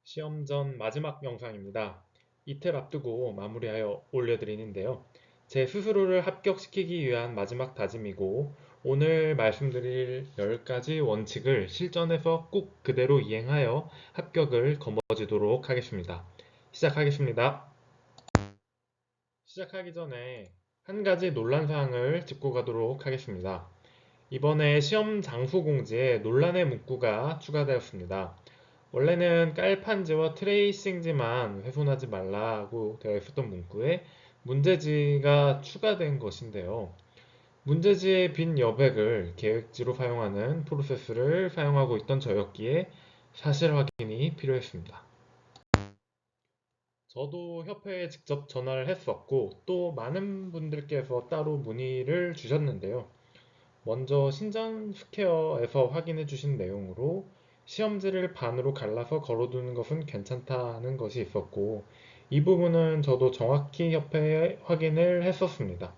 시험 전 마지막 영상입니다. 이틀 앞두고 마무리하여 올려드리는데요. 제 스스로를 합격시키기 위한 마지막 다짐이고, 오늘 말씀드릴 10가지 원칙을 실전에서 꼭 그대로 이행하여 합격을 거머쥐도록 하겠습니다. 시작하겠습니다. 시작하기 전에 한 가지 논란 사항을 짚고 가도록 하겠습니다. 이번에 시험 장소 공지에 논란의 문구가 추가되었습니다. 원래는 깔판지와 트레이싱지만 훼손하지 말라고 되어 있었던 문구에 문제지가 추가된 것인데요. 문제지의 빈 여백을 계획지로 사용하는 프로세스를 사용하고 있던 저였기에 사실 확인이 필요했습니다. 저도 협회에 직접 전화를 했었고 또 많은 분들께서 따로 문의를 주셨는데요. 먼저 신전 스퀘어에서 확인해 주신 내용으로 시험지를 반으로 갈라서 걸어두는 것은 괜찮다는 것이 있었고, 이 부분은 저도 정확히 협회에 확인을 했었습니다.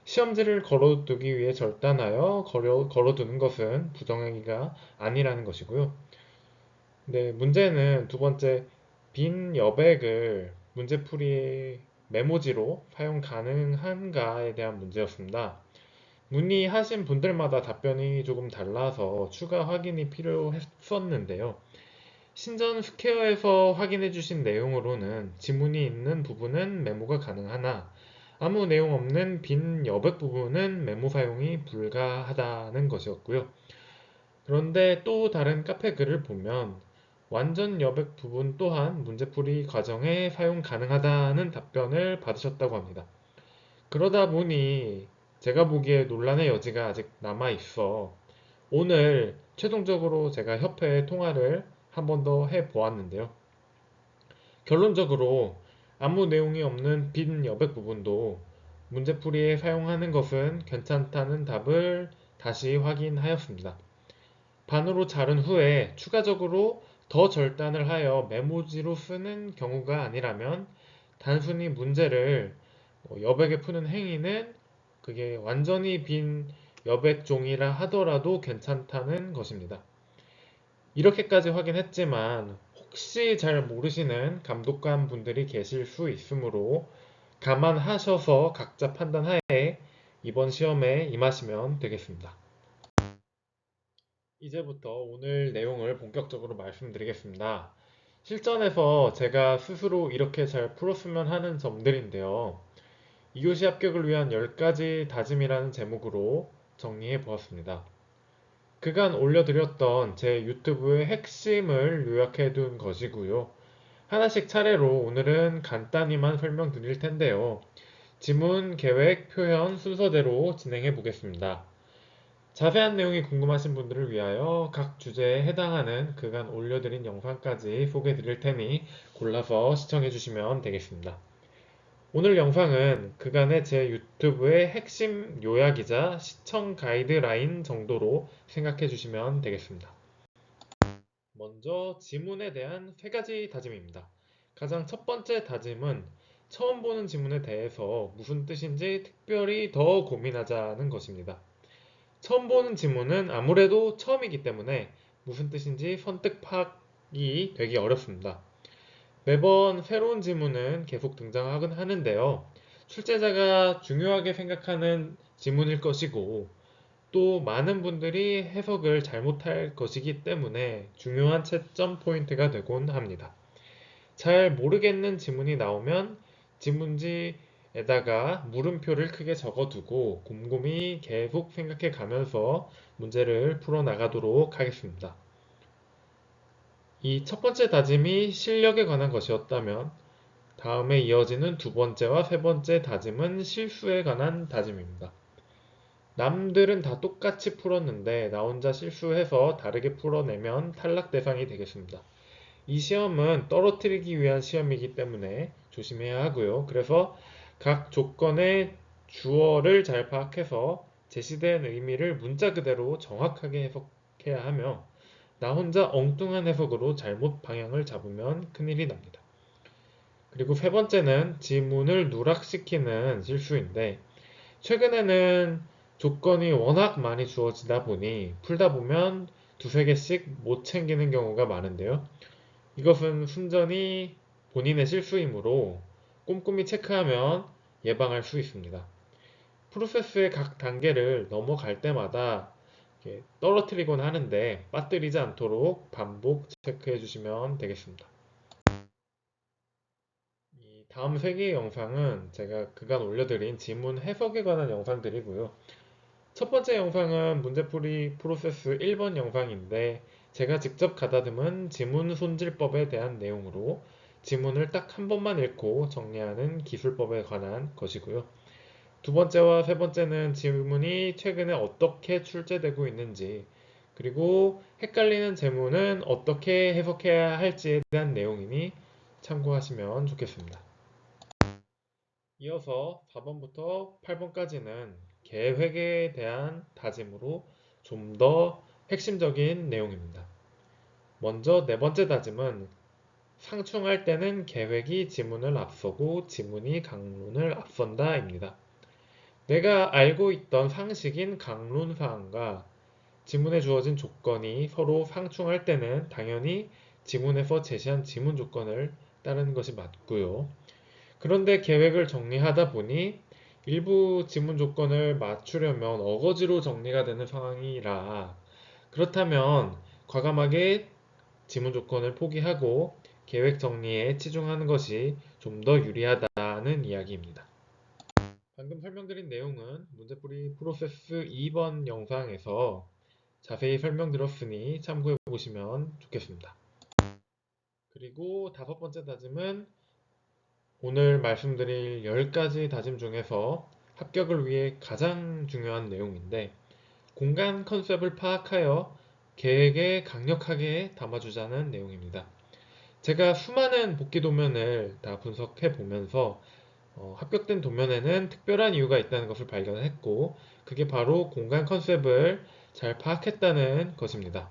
시험지를 걸어두기 위해 절단하여 걸어두는 것은 부정행위가 아니라는 것이고요. 네, 문제는 두 번째, 빈 여백을 문제풀이 메모지로 사용 가능한가에 대한 문제였습니다. 문의하신 분들마다 답변이 조금 달라서 추가 확인이 필요했었는데요. 신전 스퀘어에서 확인해 주신 내용으로는 지문이 있는 부분은 메모가 가능하나 아무 내용 없는 빈 여백 부분은 메모 사용이 불가하다는 것이었고요. 그런데 또 다른 카페 글을 보면 완전 여백 부분 또한 문제풀이 과정에 사용 가능하다는 답변을 받으셨다고 합니다. 그러다 보니 제가 보기에 논란의 여지가 아직 남아 있어 오늘 최종적으로 제가 협회에 통화를 한 번 더 해 보았는데요. 결론적으로 아무 내용이 없는 빈 여백 부분도 문제풀이에 사용하는 것은 괜찮다는 답을 다시 확인하였습니다. 반으로 자른 후에 추가적으로 더 절단을 하여 메모지로 쓰는 경우가 아니라면 단순히 문제를 여백에 푸는 행위는 그게 완전히 빈 여백 종이라 하더라도 괜찮다는 것입니다. 이렇게까지 확인했지만 혹시 잘 모르시는 감독관 분들이 계실 수 있으므로 감안하셔서 각자 판단하에 이번 시험에 임하시면 되겠습니다. 이제부터 오늘 내용을 본격적으로 말씀드리겠습니다. 실전에서 제가 스스로 이렇게 잘 풀었으면 하는 점들인데요. 2교시 합격을 위한 10가지 다짐이라는 제목으로 정리해 보았습니다. 그간 올려드렸던 제 유튜브의 핵심을 요약해 둔 것이고요. 하나씩 차례로 오늘은 간단히만 설명드릴 텐데요. 지문, 계획, 표현 순서대로 진행해 보겠습니다. 자세한 내용이 궁금하신 분들을 위하여 각 주제에 해당하는 그간 올려드린 영상까지 소개해 드릴 테니 골라서 시청해 주시면 되겠습니다. 오늘 영상은 그간의 제 유튜브의 핵심 요약이자 시청 가이드라인 정도로 생각해 주시면 되겠습니다. 먼저 지문에 대한 3가지 다짐입니다. 가장 첫 번째 다짐은 처음 보는 지문에 대해서 무슨 뜻인지 특별히 더 고민하자는 것입니다. 처음 보는 지문은 아무래도 처음이기 때문에 무슨 뜻인지 선뜻 파악이 되기 어렵습니다. 매번 새로운 지문은 계속 등장하곤 하는데요. 출제자가 중요하게 생각하는 지문일 것이고, 또 많은 분들이 해석을 잘못할 것이기 때문에 중요한 채점 포인트가 되곤 합니다. 잘 모르겠는 지문이 나오면 지문지에다가 물음표를 크게 적어두고 곰곰이 계속 생각해 가면서 문제를 풀어 나가도록 하겠습니다. 이 첫 번째 다짐이 실력에 관한 것이었다면 다음에 이어지는 두 번째와 세 번째 다짐은 실수에 관한 다짐입니다. 남들은 다 똑같이 풀었는데 나 혼자 실수해서 다르게 풀어내면 탈락 대상이 되겠습니다. 이 시험은 떨어뜨리기 위한 시험이기 때문에 조심해야 하고요. 그래서 각 조건의 주어를 잘 파악해서 제시된 의미를 문자 그대로 정확하게 해석해야 하며 나 혼자 엉뚱한 해석으로 잘못 방향을 잡으면 큰일이 납니다. 그리고 세 번째는 지문을 누락시키는 실수인데 최근에는 조건이 워낙 많이 주어지다 보니 풀다 보면 두세 개씩 못 챙기는 경우가 많은데요. 이것은 순전히 본인의 실수이므로 꼼꼼히 체크하면 예방할 수 있습니다. 프로세스의 각 단계를 넘어갈 때마다 이렇게 떨어뜨리곤 하는데 빠뜨리지 않도록 반복 체크해 주시면 되겠습니다. 이 다음 3개의 영상은 제가 그간 올려드린 지문 해석에 관한 영상들이고요. 첫 번째 영상은 문제풀이 프로세스 1번 영상인데 제가 직접 가다듬은 지문 손질법에 대한 내용으로 지문을 딱 한 번만 읽고 정리하는 기술법에 관한 것이고요. 두 번째와 세 번째는 지문이 최근에 어떻게 출제되고 있는지, 그리고 헷갈리는 제문은 어떻게 해석해야 할지에 대한 내용이니 참고하시면 좋겠습니다. 이어서 4번부터 8번까지는 계획에 대한 다짐으로 좀 더 핵심적인 내용입니다. 먼저 네 번째 다짐은 상충할 때는 계획이 지문을 앞서고 지문이 강론을 앞선다입니다. 내가 알고 있던 상식인 강론사항과 지문에 주어진 조건이 서로 상충할 때는 당연히 지문에서 제시한 지문 조건을 따르는 것이 맞고요. 그런데 계획을 정리하다 보니 일부 지문 조건을 맞추려면 어거지로 정리가 되는 상황이라 그렇다면 과감하게 지문 조건을 포기하고 계획 정리에 치중하는 것이 좀 더 유리하다는 이야기입니다. 방금 설명드린 내용은 문제풀이 프로세스 2번 영상에서 자세히 설명드렸으니 참고해 보시면 좋겠습니다. 그리고 다섯 번째 다짐은 오늘 말씀드릴 10가지 다짐 중에서 합격을 위해 가장 중요한 내용인데 공간 컨셉을 파악하여 계획에 강력하게 담아주자는 내용입니다. 제가 수많은 복귀 도면을 다 분석해 보면서 합격된 도면에는 특별한 이유가 있다는 것을 발견했고 그게 바로 공간 컨셉을 잘 파악했다는 것입니다.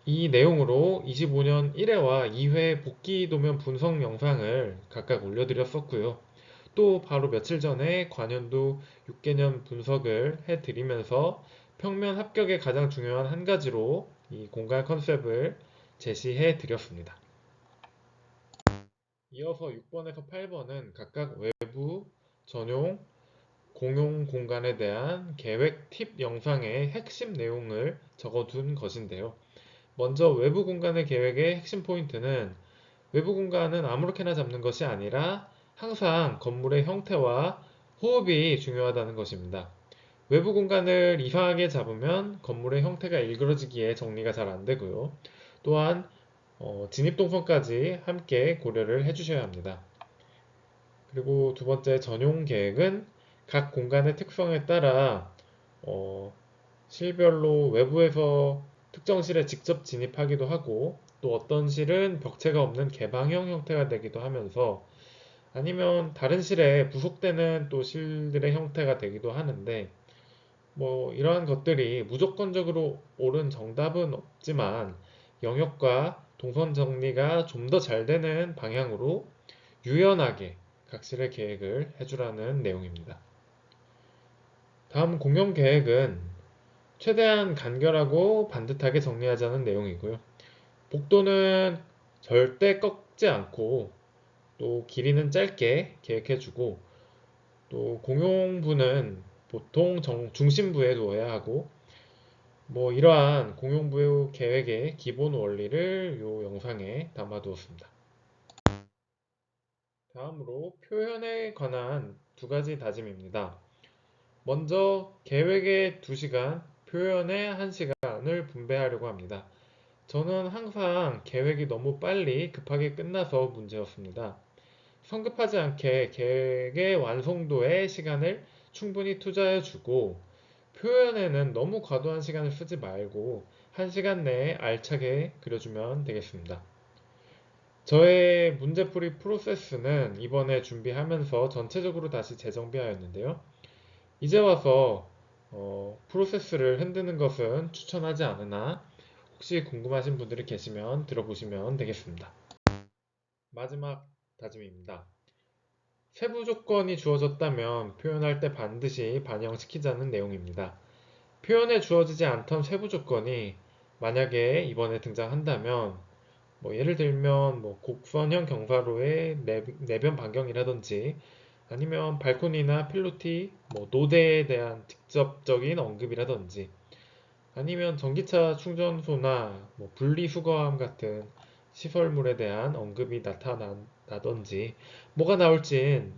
이 내용으로 25년 1회와 2회 복귀 도면 분석 영상을 각각 올려드렸었고요. 또 바로 며칠 전에 관연도 6개년 분석을 해드리면서 평면 합격의 가장 중요한 한 가지로 이 공간 컨셉을 제시해 드렸습니다. 이어서 6번에서 8번은 각각 외부, 전용, 공용 공간에 대한 계획 팁 영상의 핵심 내용을 적어둔 것인데요. 먼저 외부 공간의 계획의 핵심 포인트는 외부 공간은 아무렇게나 잡는 것이 아니라 항상 건물의 형태와 호흡이 중요하다는 것입니다. 외부 공간을 이상하게 잡으면 건물의 형태가 일그러지기에 정리가 잘 안 되고요. 또한 진입 동선까지 함께 고려를 해주셔야 합니다. 그리고 두 번째 전용 계획은 각 공간의 특성에 따라 어, 실별로 외부에서 특정 실에 직접 진입하기도 하고 또 어떤 실은 벽체가 없는 개방형 형태가 되기도 하면서 아니면 다른 실에 부속되는 또 실들의 형태가 되기도 하는데 뭐 이러한 것들이 무조건적으로 옳은 정답은 없지만 영역과 동선 정리가 좀 더 잘 되는 방향으로 유연하게 각실의 계획을 해주라는 내용입니다. 다음 공용 계획은 최대한 간결하고 반듯하게 정리하자는 내용이고요. 복도는 절대 꺾지 않고 또 길이는 짧게 계획해주고 또 공용부는 보통 중심부에 두어야 하고 뭐 이러한 공용부 계획의 기본 원리를 이 영상에 담아두었습니다. 다음으로 표현에 관한 두 가지 다짐입니다. 먼저 계획에 2시간, 표현에 1시간을 분배하려고 합니다. 저는 항상 계획이 너무 빨리 급하게 끝나서 문제였습니다. 성급하지 않게 계획의 완성도에 시간을 충분히 투자해주고 표현에는 너무 과도한 시간을 쓰지 말고 1시간 내에 알차게 그려주면 되겠습니다. 저의 문제풀이 프로세스는 이번에 준비하면서 전체적으로 다시 재정비하였는데요. 이제 와서 프로세스를 흔드는 것은 추천하지 않으나 혹시 궁금하신 분들이 계시면 들어보시면 되겠습니다. 마지막 다짐입니다. 세부 조건이 주어졌다면 표현할 때 반드시 반영시키자는 내용입니다. 표현에 주어지지 않던 세부 조건이 만약에 이번에 등장한다면 뭐 예를 들면 뭐 곡선형 경사로의 내변 반경이라든지 아니면 발코니나 필로티, 뭐 노대에 대한 직접적인 언급이라든지 아니면 전기차 충전소나 뭐 분리수거함 같은 시설물에 대한 언급이 나타나던지 뭐가 나올진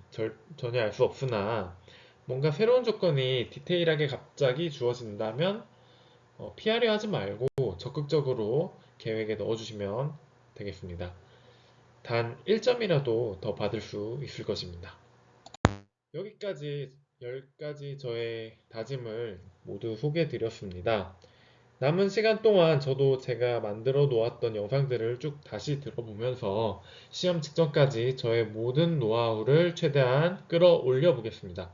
전혀 알 수 없으나 뭔가 새로운 조건이 디테일하게 갑자기 주어진다면 피하려 하지 말고 적극적으로 계획에 넣어주시면 되겠습니다. 단 1점이라도 더 받을 수 있을 것입니다. 여기까지 10가지 저의 다짐을 모두 소개해 드렸습니다. 남은 시간 동안 저도 제가 만들어 놓았던 영상들을 쭉 다시 들어보면서 시험 직전까지 저의 모든 노하우를 최대한 끌어올려 보겠습니다.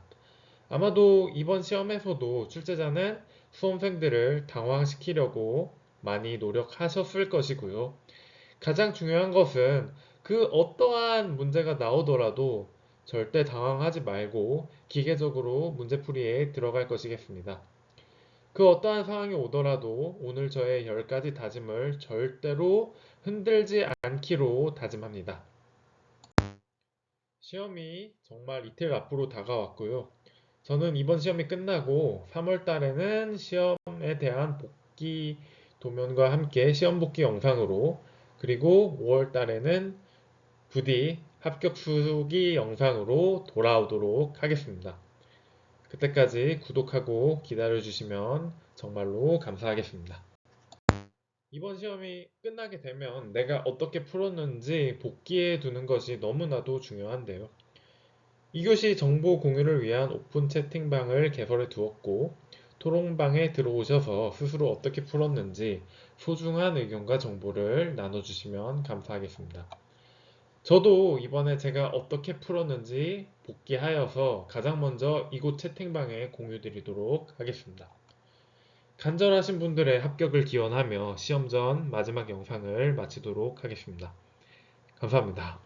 아마도 이번 시험에서도 출제자는 수험생들을 당황시키려고 많이 노력하셨을 것이고요. 가장 중요한 것은 그 어떠한 문제가 나오더라도 절대 당황하지 말고 기계적으로 문제풀이에 들어갈 것이겠습니다. 그 어떠한 상황이 오더라도 오늘 저의 10가지 다짐을 절대로 흔들지 않기로 다짐합니다. 시험이 정말 이틀 앞으로 다가왔고요. 저는 이번 시험이 끝나고 3월 달에는 시험에 대한 복귀 도면과 함께 시험 복귀 영상으로 그리고 5월 달에는 부디 합격 수기 영상으로 돌아오도록 하겠습니다. 그때까지 구독하고 기다려주시면 정말로 감사하겠습니다. 이번 시험이 끝나게 되면 내가 어떻게 풀었는지 복기해 두는 것이 너무나도 중요한데요. 2교시 정보 공유를 위한 오픈 채팅방을 개설해 두었고, 토론방에 들어오셔서 스스로 어떻게 풀었는지 소중한 의견과 정보를 나눠주시면 감사하겠습니다. 저도 이번에 제가 어떻게 풀었는지 복귀하여서 가장 먼저 이곳 채팅방에 공유 드리도록 하겠습니다. 간절하신 분들의 합격을 기원하며 시험 전 마지막 영상을 마치도록 하겠습니다. 감사합니다.